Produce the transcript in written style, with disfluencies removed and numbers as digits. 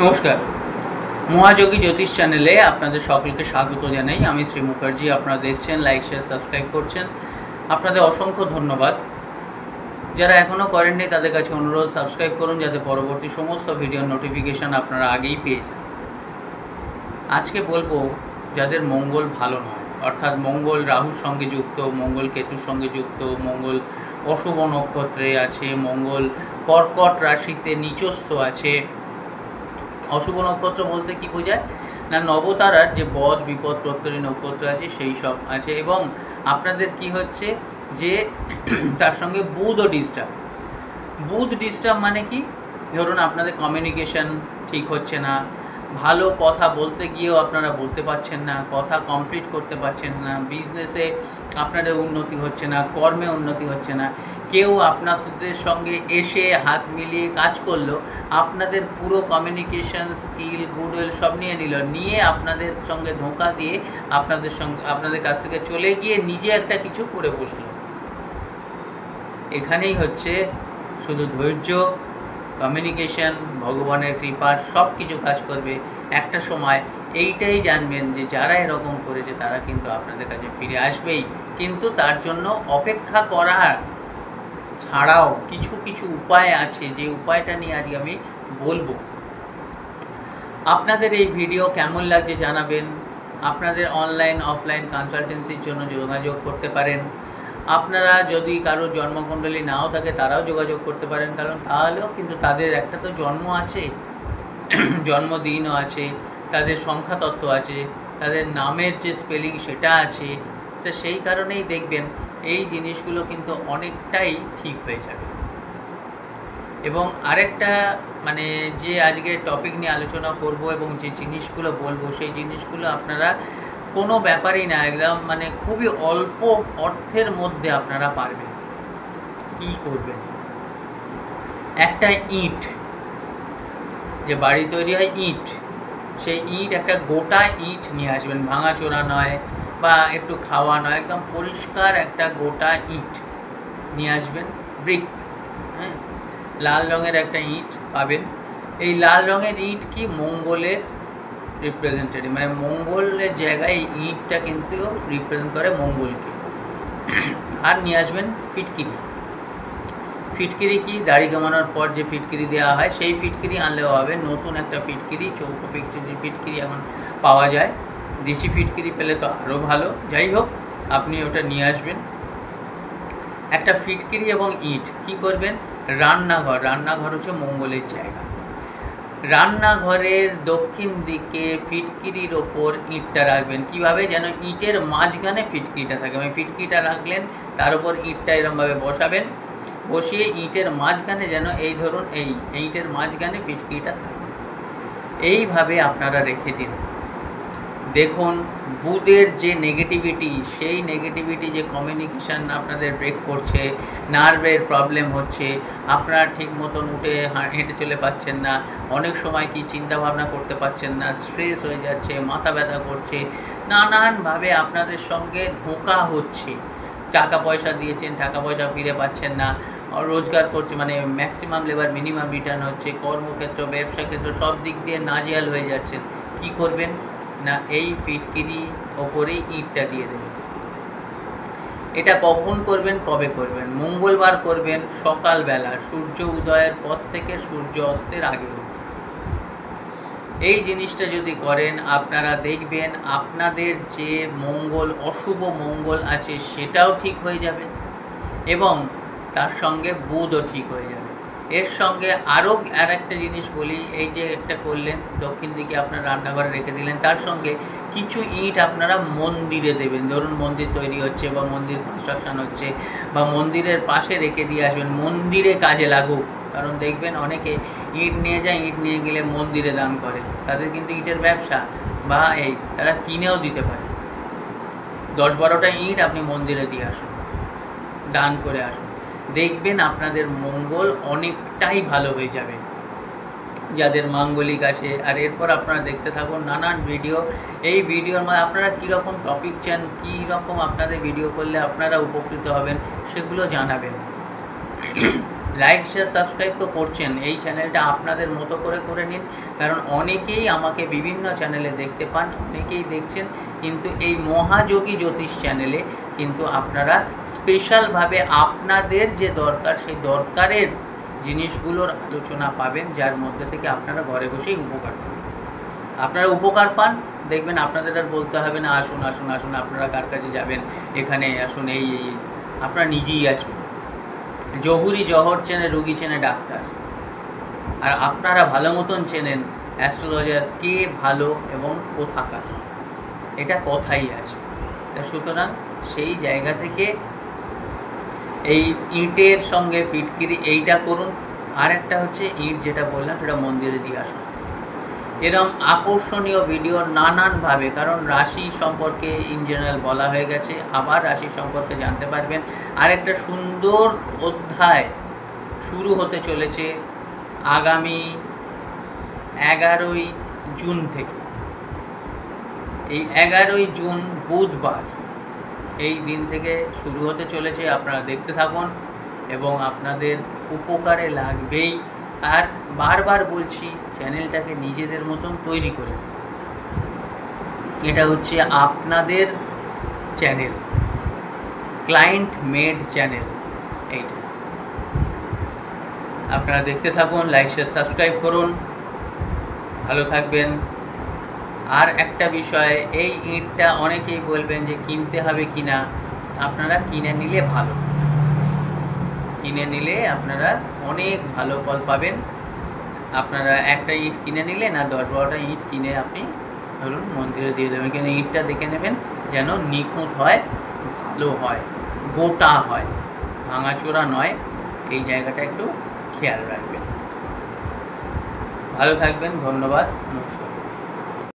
নমস্কার, মহাযোগী জ্যোতিষ চ্যানেলে আপনাদের সকলকে স্বাগত জানাই। আমি শ্রী মুখার্জি। আপনারা দেখছেন, লাইক শেয়ার সাবস্ক্রাইব করছেন, আপনাদের অসংখ্য ধন্যবাদ। যারা এখনও করেননি তাদের কাছে অনুরোধ, সাবস্ক্রাইব করুন যাতে পরবর্তী সমস্ত ভিডিওর নোটিফিকেশান আপনারা আগেই পেয়ে যান। আজকে বলবো যাদের মঙ্গল ভালো নয়, অর্থাৎ মঙ্গল রাহুর সঙ্গে যুক্ত, মঙ্গল কেতুর সঙ্গে যুক্ত, মঙ্গল অশুভ নক্ষত্রে আছে, মঙ্গল কর্কট রাশিতে নিচস্থ আছে। অশুভ নক্ষত্র বলতে কি বোঝায় না, নবতারার যে বদ বিপদ প্রত্যরী নক্ষত্র আছে সেই সব আছে, এবং আপনাদের কি হচ্ছে যে তার সঙ্গে বুধও ডিস্টার্ব। বুধ ডিস্টার্ব মানে কি, ধরুন আপনাদের কমিউনিকেশন ঠিক হচ্ছে না, ভালো কথা বলতে গিয়েও আপনারা বলতে পারছেন না, কথা কমপ্লিট করতে পারছেন না, বিজনেসে আপনাদের উন্নতি হচ্ছে না, কর্মে উন্নতি হচ্ছে না, কেউ আপনাদের সঙ্গে এসে হাত মিলিয়ে কাজ করলো, আপনাদের পুরো কমিউনিকেশন স্কিল গুডউইল সব নিয়ে আপনাদের সঙ্গে ধোঁকা দিয়ে আপনাদের কাছ থেকে চলে গিয়ে নিজে একটা কিছু করে বসলো। এখানেই হচ্ছে শুধু ধৈর্য, কমিউনিকেশন, ভগবানের কৃপা, সব কিছু কাজ করবে। একটা সময় এইটাই জানবেন যে যারা এরকম করেছে তারা কিন্তু আপনাদের কাছে ফিরে আসবেই, কিন্তু তার জন্য অপেক্ষা করার ছাড়াও কিছু কিছু উপায় আছে, যে উপায়টা নিয়ে আজকে আমি বলবো। আপনাদের এই ভিডিও কেমন লাগছে জানাবেন। আপনাদের অনলাইন অফলাইন কনসালটেন্সির জন্য যোগাযোগ করতে পারেন। আপনারা যদি কারোর জন্মকুণ্ডলী নাও থাকে তারাও যোগাযোগ করতে পারেন, কারণ তাহলেও কিন্তু তাদের একটা তো জন্ম আছে, জন্মদিনও আছে, তাদের সংখ্যা তত্ত্ব আছে, তাদের নামের যে স্পেলিং সেটা আছে। তো সেই কারণেই দেখবেন এই জিনিসগুলো কিন্তু অনেকটাই ঠিক হয়ে যাবে। এবং আরেকটা মানে যে আজকে টপিক নিয়ে আলোচনা করব এবং যে জিনিসগুলো বলবো সেই জিনিসগুলো আপনারা কোনো ব্যাপারই না, একদম মানে খুবই অল্প অর্থের মধ্যে আপনারা পারবেন। কি করবেন, একটা ইট, যে বাড়ি তৈরি হয় ইট, সেই ইট একটা গোটা ইট নিয়ে আসবেন, ভাঙাচোরা নয় বা একটু খাওয়া নয়, একদম পরিষ্কার একটা গোটা ইট নিয়ে আসবেন, ব্রিক। হ্যাঁ, লাল রঙের একটা ইট পাবেন। এই লাল রঙের ইট কি মঙ্গলের রিপ্রেজেন্টেটিভ, মানে মঙ্গলের জায়গায় ইটটা কিন্তু রিপ্রেজেন্ট করে মঙ্গলকে। আর নিয়ে আসবেন ফিটকিরি। ফিটকিরি কি, দাড়ি কামানোর পর যে ফিটকিরি দেওয়া হয় সেই ফিটকিরি আনলেও হবে, নতুন একটা ফিটকিরি, চৌকো ফিটকিরি এখন পাওয়া যায়, দেশি ফিটকিরি পেলে তো আরও ভালো। যাই হোক, আপনি ওটা নিয়ে আসবেন। একটা ফিটকিরি এবং ইট কি করবেন, রান্নাঘর হচ্ছে মঙ্গলের জায়গা, রান্নাঘরের দক্ষিণ দিকে ফিটকিরির ওপর ইটটা রাখবেন। কিভাবে, যেন ইটের মাঝখানে ফিটকিরিটা থাকে, মানে ফিটকিরিটা রাখলেন, তার উপর ইটটা এরকমভাবে বসাবেন, বসিয়ে ইটের মাঝখানে যেন এই ধরুন এই ইটের মাঝখানে ফিটকিরিটা থাকে, এইভাবে আপনারা রেখে দিন। দেখুন বুধের যে নেগেটিভিটি, সেই নেগেটিভিটি যে কমিউনিকেশান আপনাদের ব্রেক করছে, নার্ভের প্রবলেম হচ্ছে, আপনারা ঠিক মতন উঠে হেঁটে চলে পাচ্ছেন না, অনেক সময় কি চিন্তা ভাবনা করতে পারছেন না, স্ট্রেস হয়ে যাচ্ছে, মাথা ব্যথা করছে, নানানভাবে আপনাদের সঙ্গে ধোঁকা হচ্ছে। টাকা পয়সা দিয়েছেন, টাকা পয়সা ফিরে পাচ্ছেন না, রোজগার করছে মানে ম্যাক্সিমাম লেবার মিনিমাম রিটার্ন হচ্ছে, কর্মক্ষেত্র ব্যবসা ক্ষেত্র সব দিক দিয়ে নাজেহাল হয়ে যাচ্ছেন। কি করবেন না, এই ফিটকিরি ওপরেই ইটটা দিয়ে দেবেন। এটা কখন করবেন, কবে করবেন, মঙ্গলবার করবেন, সকালবেলা সূর্য উদয়ের পর থেকে সূর্য অস্তের আগে। এই জিনিসটা যদি করেন আপনারা দেখবেন আপনাদের যে মঙ্গল, অশুভ মঙ্গল আছে সেটাও ঠিক হয়ে যাবে, এবং তার সঙ্গে বুধও ঠিক হয়ে যাবে। এর সঙ্গে আরও আর একটা জিনিস বলি, এই যে একটা করলেন দক্ষিণ দিকে আপনার রান্নাঘরে রেখে দিলেন, তার সঙ্গে কিছু ইট আপনারা মন্দিরে দেবেন। ধরুন মন্দির তৈরি হচ্ছে বা মন্দির কনস্ট্রাকশন হচ্ছে, বা মন্দিরের পাশে রেখে দিয়ে আসবেন, মন্দিরে কাজে লাগুক। কারণ দেখবেন অনেকে ইট নিয়ে যায়, ইট নিয়ে গেলে মন্দিরে দান করে, তাদের কিন্তু ইটের ব্যবসা, বা তারা কিনেও দিতে পারে। 10-12টা ইট আপনি মন্দিরে দিয়ে আসুন, দান করে আসুন, দেখবেন আপনাদের মঙ্গল অনেকটাই ভালো হয়ে যাবে, যাদের মাঙ্গলিক আছে। আর এরপর আপনারা দেখতে থাকুন নানান ভিডিও। এই ভিডিওর মধ্যে আপনারা কীরকম টপিক চান, কীরকম আপনাদের ভিডিও করলে আপনারা উপকৃত হবেন, সেগুলো জানাবেন। লাইক শেয়ার সাবস্ক্রাইব তো করছেন, এই চ্যানেলটা আপনাদের মতো করে করে নিন, কারণ অনেকেই আমাকে বিভিন্ন চ্যানেলে দেখতে পান, অনেকেই দেখছেন, কিন্তু এই মহাযোগী জ্যোতিষ চ্যানেলে কিন্তু আপনারা স্পেশালভাবে আপনাদের যে দরকার সেই দরকারের জিনিসগুলোর আলোচনা পাবেন, যার মধ্যে থেকে আপনারা ঘরে বসেই উপকার পাবেন। আপনারা উপকার পান, দেখবেন আপনাদের আর বলতে হবে না আসুন আসুন আসুন, আপনারা কার কাছে যাবেন, এখানে আসুন, এই আপনারা নিজেই আসবেন। জহুরি জহর চেনে রুগী চেনে ডাক্তার, আর আপনারা ভালো মতন চেনেন অ্যাস্ট্রোলজার কে ভালো এবং কোথাকার, এটা কথাই আছে। সুতরাং সেই জায়গা থেকে এই ইটের সঙ্গে ফিটকিরি এইটা করুন। আর একটা হচ্ছে ইট যেটা বললাম সেটা মন্দিরে দিয়ে আসুন। এরকম আকর্ষণীয় ভিডিও নানানভাবে, কারণ রাশি সম্পর্কে ইন জেনারেল বলা হয়ে গেছে, আবার রাশি সম্পর্কে জানতে পারবেন। আর একটা সুন্দর অধ্যায় শুরু হতে চলেছে আগামী 11ই জুন থেকে। এই 11ই জুন বুধবার এই দিন থেকে শুরু হতে চলেছে, আপনারা দেখতে থাকুন এবং আপনাদের উপকারে লাগবেই। আর বারবার বলছি, চ্যানেলটাকে নিজেদের মতন তৈরি করে, এটা হচ্ছে আপনাদের চ্যানেল, ক্লায়েন্ট মেড চ্যানেল। এইটা আপনারা দেখতে থাকুন, লাইক শেয়ার সাবস্ক্রাইব করুন, ভালো থাকবেন। আর একটা বিষয়, এই ইটটা অনেকেই বলবেন যে কিনতে হবে কিনা, আপনারা কিনে নিলে ভালো, কিনে নিলে আপনারা অনেক ভালো ফল পাবেন। আপনারা একটা ইট কিনে নিলে না 10-12টা ইট কিনে আপনি ধরুন মন্দিরে দিয়ে দেবেন, কিন্তু ইটটা দেখে নেবেন যেন নিখুঁত হয়, ভালো হয়, গোটা হয়, ভাঙাচোরা নয়। এই জায়গাটা একটু খেয়াল রাখবেন। ভালো থাকবেন, ধন্যবাদ, নমস্কার।